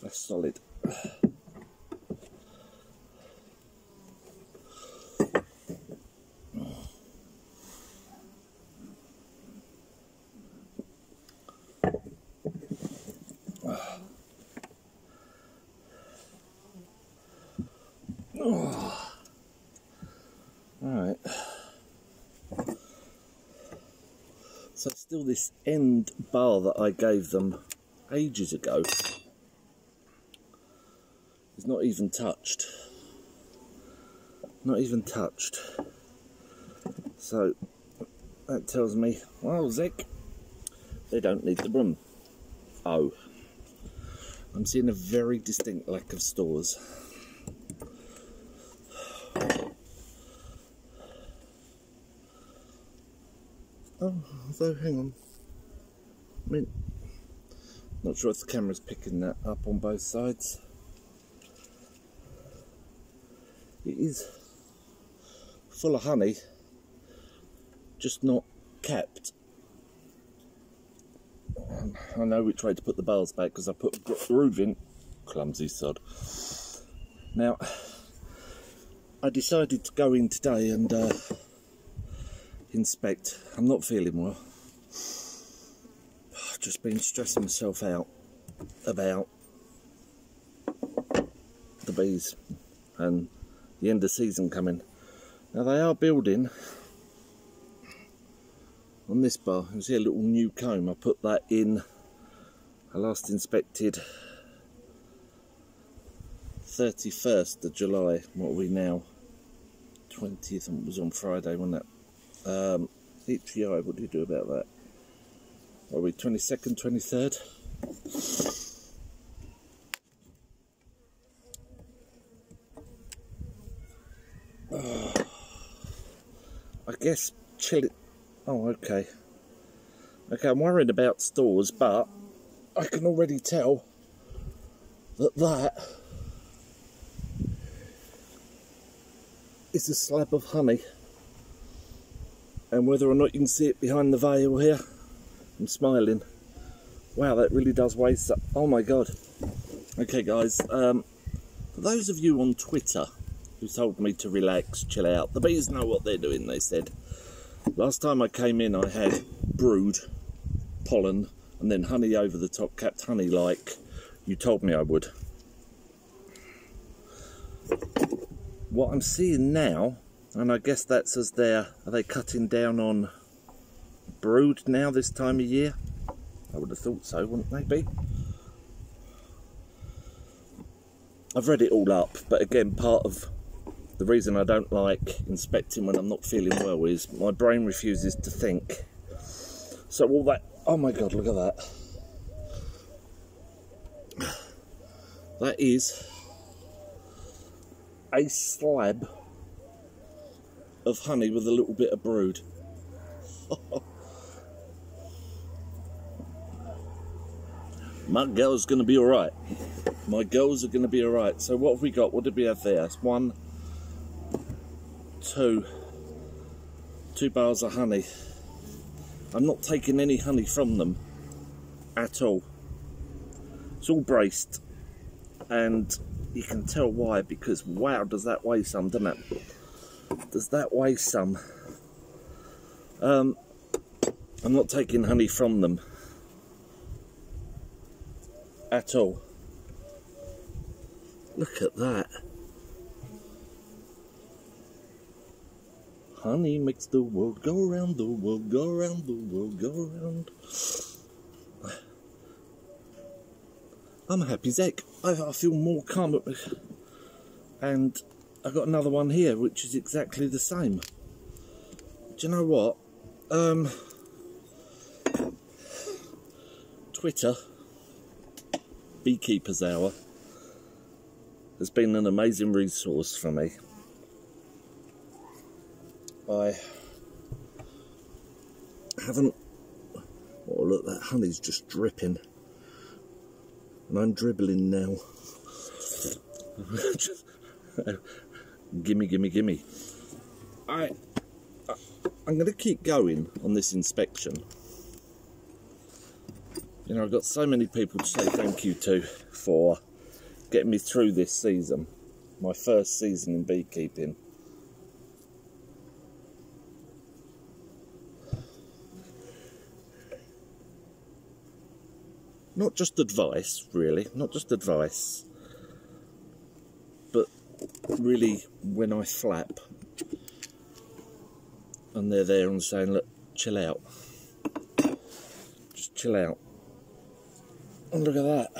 That's solid. Alright. So still this end bar that I gave them ages ago is not even touched. Not even touched. So that tells me, well, Zick, they don't need the broom. Oh, I'm seeing a very distinct lack of stores. Oh, although, hang on. I mean, not sure if the camera's picking that up on both sides. It is full of honey, just not kept. I know which way to put the bales back because I put a groove in. Clumsy sod. Now, I decided to go in today and inspect. I'm not feeling well. I've just been stressing myself out about the bees and the end of season coming. Now they are building on this bar. You see a little new comb. I put that in. I last inspected 31st of July. What are we now? 20th, and it was on Friday, wasn't it? HEI, what do you do about that? Are we 22nd, 23rd? I guess chill it. Oh, okay. Okay, I'm worried about stores, but I can already tell that is a slab of honey. And whether or not you can see it behind the veil here, I'm smiling. Wow, that really does weigh so. Oh my god. Okay, guys. For those of you on Twitter who told me to relax, chill out, the bees know what they're doing. They said last time I came in, I had brood, pollen, and then honey over the top, capped honey like you told me I would. What I'm seeing now, and I guess that's as are they cutting down on brood now this time of year? I would have thought so, wouldn't they be? I've read it all up, but again, part of the reason I don't like inspecting when I'm not feeling well is my brain refuses to think. So all that, oh my god, look at that. That is a slab of honey with a little bit of brood. My girl's going to be alright. My girls are going to be alright. So what have we got? What did we have there? It's 1, 2 bales of honey. I'm not taking any honey from them at all. It's all braced. And you can tell why, because wow, does that weigh some, doesn't it? Does that weigh some? I'm not taking honey from them at all. Look at that. Honey makes the world go round, the world go round, the world go round. I'm a happy Zek. I feel more calm. And I've got another one here, which is exactly the same. Do you know what? Twitter, Beekeepers Hour, has been an amazing resource for me. I haven't... Oh, look, that honey's just dripping. And I'm dribbling now. Gimme, gimme, gimme. I'm going to keep going on this inspection. You know, I've got so many people to say thank you to for getting me through this season, my first season in beekeeping. Not just advice, really, not just advice, but really when I flap and they're there and saying, look, chill out, just chill out. And look at that.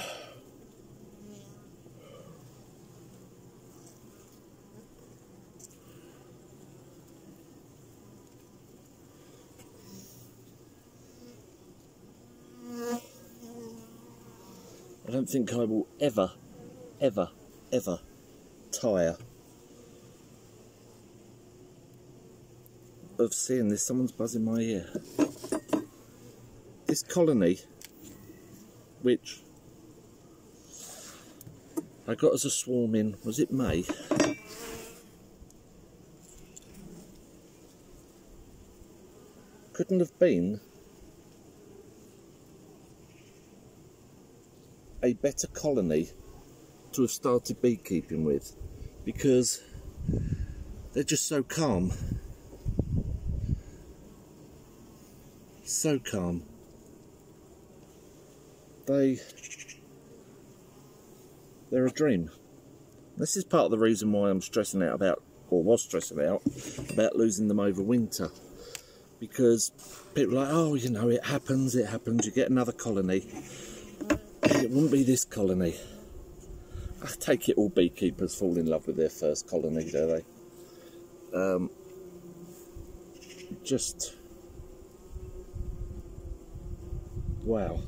I don't think I will ever tire of seeing this. Someone's buzzing my ear. This colony, which I got as a swarm in, was it May? Couldn't have been a better colony to have started beekeeping with, because they're just so calm. So calm. They're a dream. This is part of the reason why I'm stressing out about, or was stressing out about losing them over winter, because people are like, oh, you know, it happens, you get another colony. It wouldn't be this colony. I take it all beekeepers fall in love with their first colony, do they? Just wow.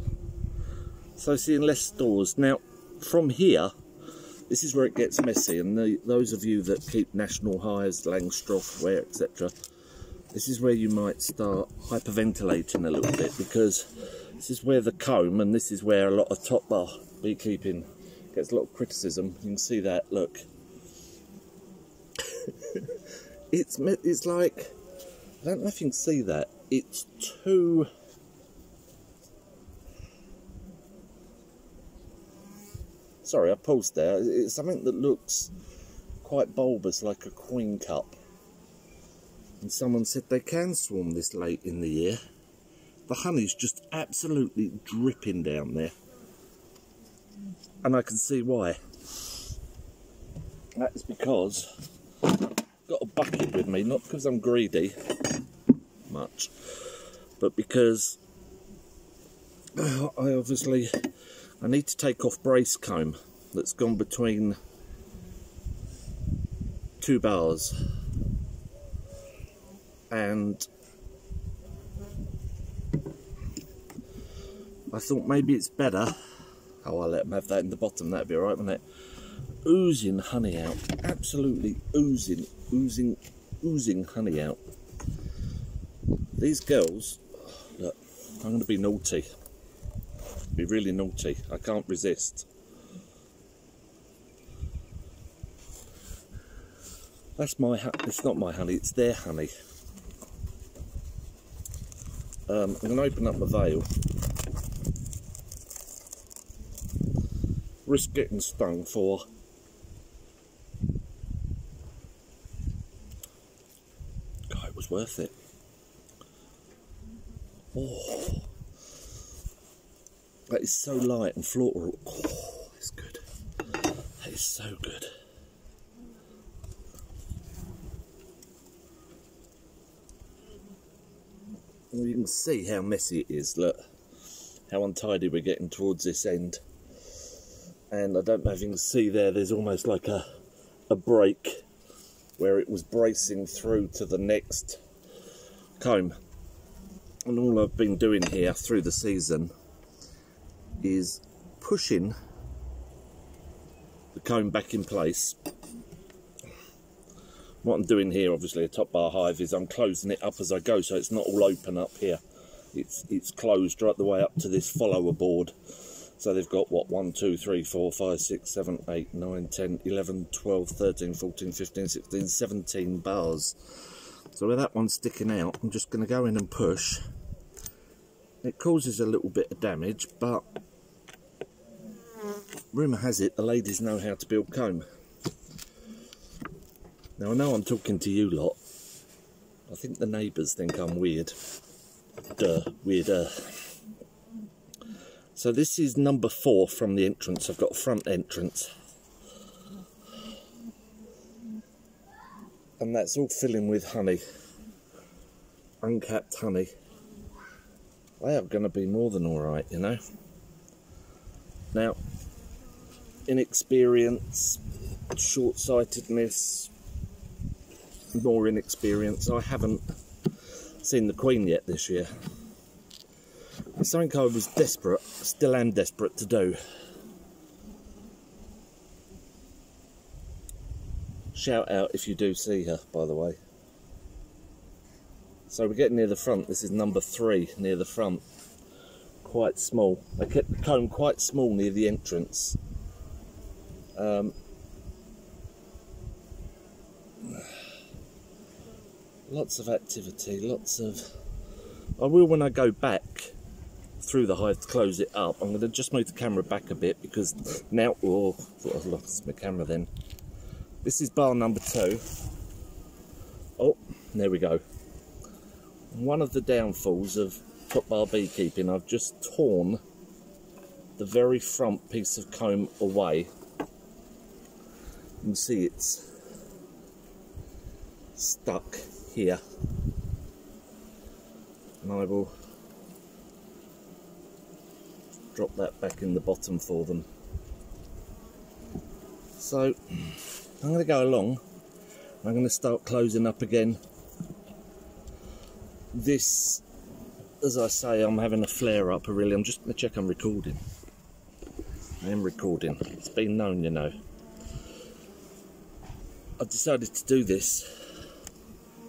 So seeing less stores. Now, from here, this is where it gets messy, and those of you that keep national hives, Langstroth, ware, etc., this is where you might start hyperventilating a little bit, because this is where the comb, and this is where a lot of top bar beekeeping gets a lot of criticism. You can see that, look. It's like, I don't know if you can see that, it's too... Sorry, I paused there. It's something that looks quite bulbous, like a queen cup. And someone said they can swarm this late in the year. The honey's just absolutely dripping down there. And I can see why. That's because I've got a bucket with me, not because I'm greedy much, but because I need to take off brace comb that's gone between two bars, and I thought maybe it's better. Oh, I'll let them have that in the bottom, that'd be alright, wouldn't it? Oozing honey out, absolutely oozing honey out. These girls, look, I'm going to be naughty. Be really naughty. I can't resist. That's my honey. It's not my honey, it's their honey. I'm going to open up my veil. Risk getting stung for God, it was worth it. Oh, that is so light and floral. Oh, it's good. That is so good. Well, you can see how messy it is. Look how untidy we're getting towards this end. And I don't know if you can see there, there's almost like a break where it was bracing through to the next comb. And all I've been doing here through the season is pushing the comb back in place. What I'm doing here, obviously a top bar hive, is I'm closing it up as I go, so it's not all open up here. It's closed right the way up to this follower board. So they've got, what, 1, 2, 3, 4, 5, 6, 7, 8, 9, 10, 11, 12, 13, 14, 15, 16, 17 bars. So where that one's sticking out, I'm just going to go in and push. It causes a little bit of damage, but rumour has it the ladies know how to build comb. Now I know I'm talking to you lot. I think the neighbours think I'm weird. Weirder. So this is number 4 from the entrance. I've got a front entrance. And that's all filling with honey. Uncapped honey. They are going to be more than alright, you know. Now, inexperience, short-sightedness, more inexperience. I haven't seen the Queen yet this year. It's something I was desperate, still am desperate to do. Shout out if you do see her, by the way. So we're getting near the front. This is number 3 near the front. Quite small. I kept the comb quite small near the entrance. Lots of activity, lots of... I will when I go back through the hive to close it up. I'm going to just move the camera back a bit because now... Oh, I thought I lost my camera then. This is bar number 2. Oh, there we go. One of the downfalls of top bar beekeeping, I've just torn the very front piece of comb away. You can see it's stuck here. And I will drop that back in the bottom for them. So I'm going to go along. I'm going to start closing up again. This, as I say, I'm having a flare up. Really, I'm just going to check I'm recording. I am recording. It's been known, you know. I've decided to do this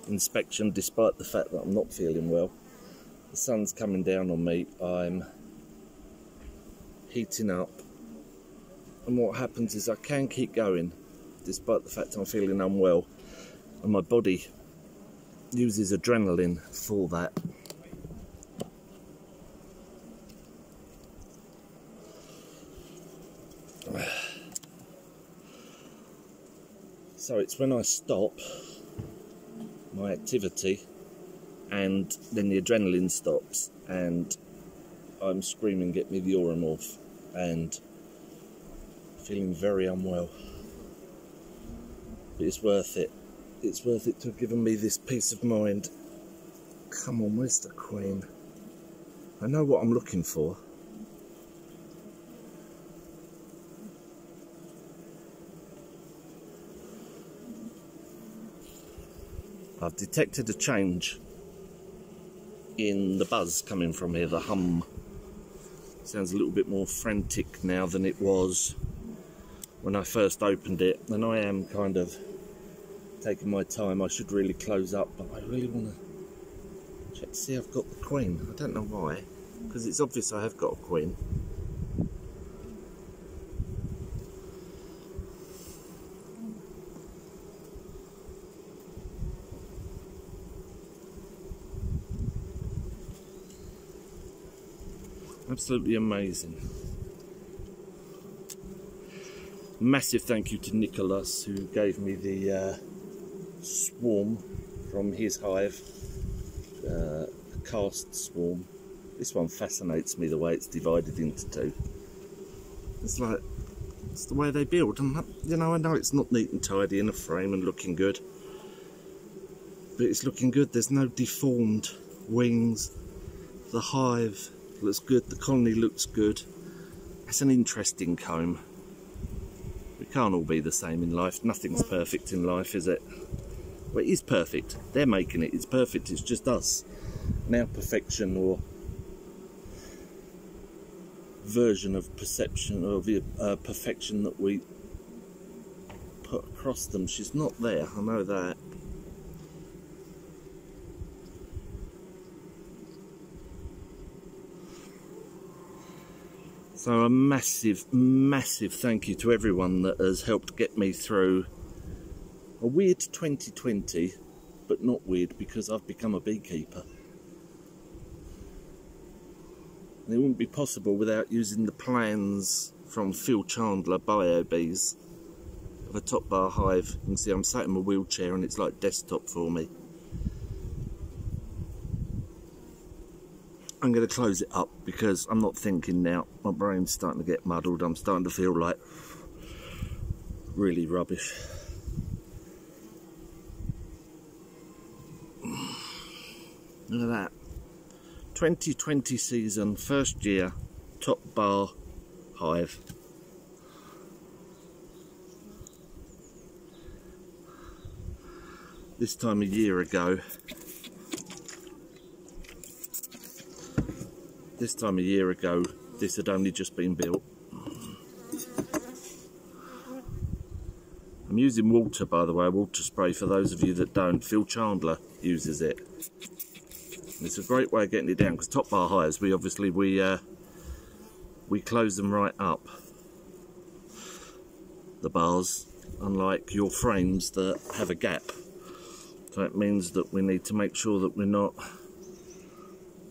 inspection despite the fact that I'm not feeling well. The sun's coming down on me. I'm heating up. And what happens is I can keep going despite the fact I'm feeling unwell. And my body uses adrenaline for that. So it's when I stop my activity and then the adrenaline stops and I'm screaming, get me the Oromorph, and feeling very unwell. But it's worth it. It's worth it to have given me this peace of mind. Come on, where's the Queen? I know what I'm looking for. I've detected a change in the buzz coming from here, the hum. Sounds a little bit more frantic now than it was when I first opened it. And I am kind of taking my time. I should really close up, but I really want to check to see I've got the Queen. I don't know why, because it's obvious I have got a Queen. Absolutely amazing. Massive thank you to Nicholas, who gave me the swarm from his hive, the cast swarm. This one fascinates me, the way it's divided into 2. It's like, it's the way they build. And you know, I know it's not neat and tidy in a frame and looking good, but it's looking good. There's no deformed wings. The hive looks good, the colony looks good. It's an interesting comb. We can't all be the same in life. Nothing's perfect in life, is it? Well, it is perfect. They're making it. It's perfect. It's just us. Now perfection, or version of perception, or the perfection that we put across them. She's not there, I know that. So a massive, massive thank you to everyone that has helped get me through a weird 2020, but not weird because I've become a beekeeper. And it wouldn't be possible without using the plans from Phil Chandler Bio Bees of a top bar hive. You can see I'm sat in my wheelchair and it's like desktop for me. I'm going to close it up because I'm not thinking now. My brain's starting to get muddled. I'm starting to feel like really rubbish. Look at that. 2020 season, first year, top bar hive. This time a year ago, this had only just been built. I'm using water, by the way, water spray for those of you that don't. Phil Chandler uses it. And it's a great way of getting it down, because top bar hives, we close them right up, the bars, unlike your frames that have a gap. So it means that we need to make sure that we're not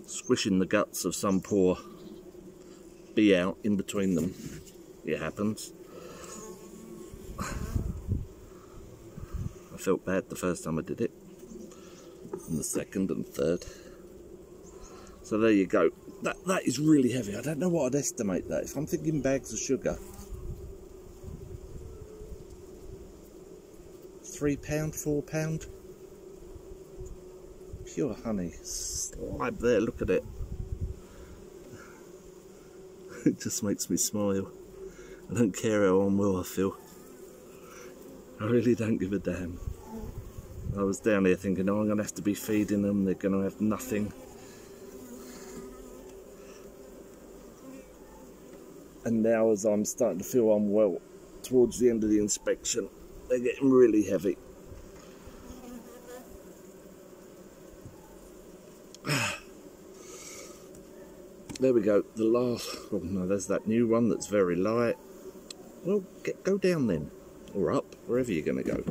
squishing the guts of some poor bee out in between them. It happens. I felt bad the first time I did it, and the second and third. So there you go. That is really heavy. I don't know what I'd estimate that. If I'm thinking bags of sugar, £3, £4. Pure honey. Slide there, look at it. It just makes me smile. I don't care how unwell I feel. I really don't give a damn. I was down here thinking, oh, I'm going to have to be feeding them, they're going to have nothing. And now, as I'm starting to feel unwell towards the end of the inspection, they're getting really heavy. There we go, the last, oh no, there's that new one that's very light. Well, go down then, or up, wherever you're going to go.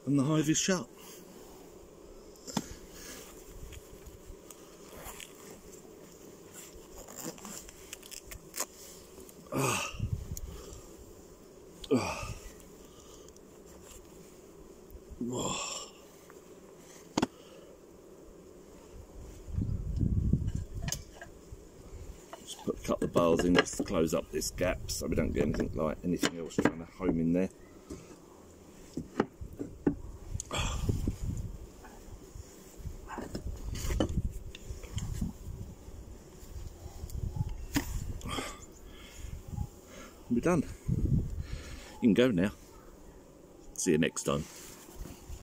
And the hive is shut. Just put a couple of bars in just to close up this gap so we don't get anything else trying to home in there. We're done. You can go now. See you next time.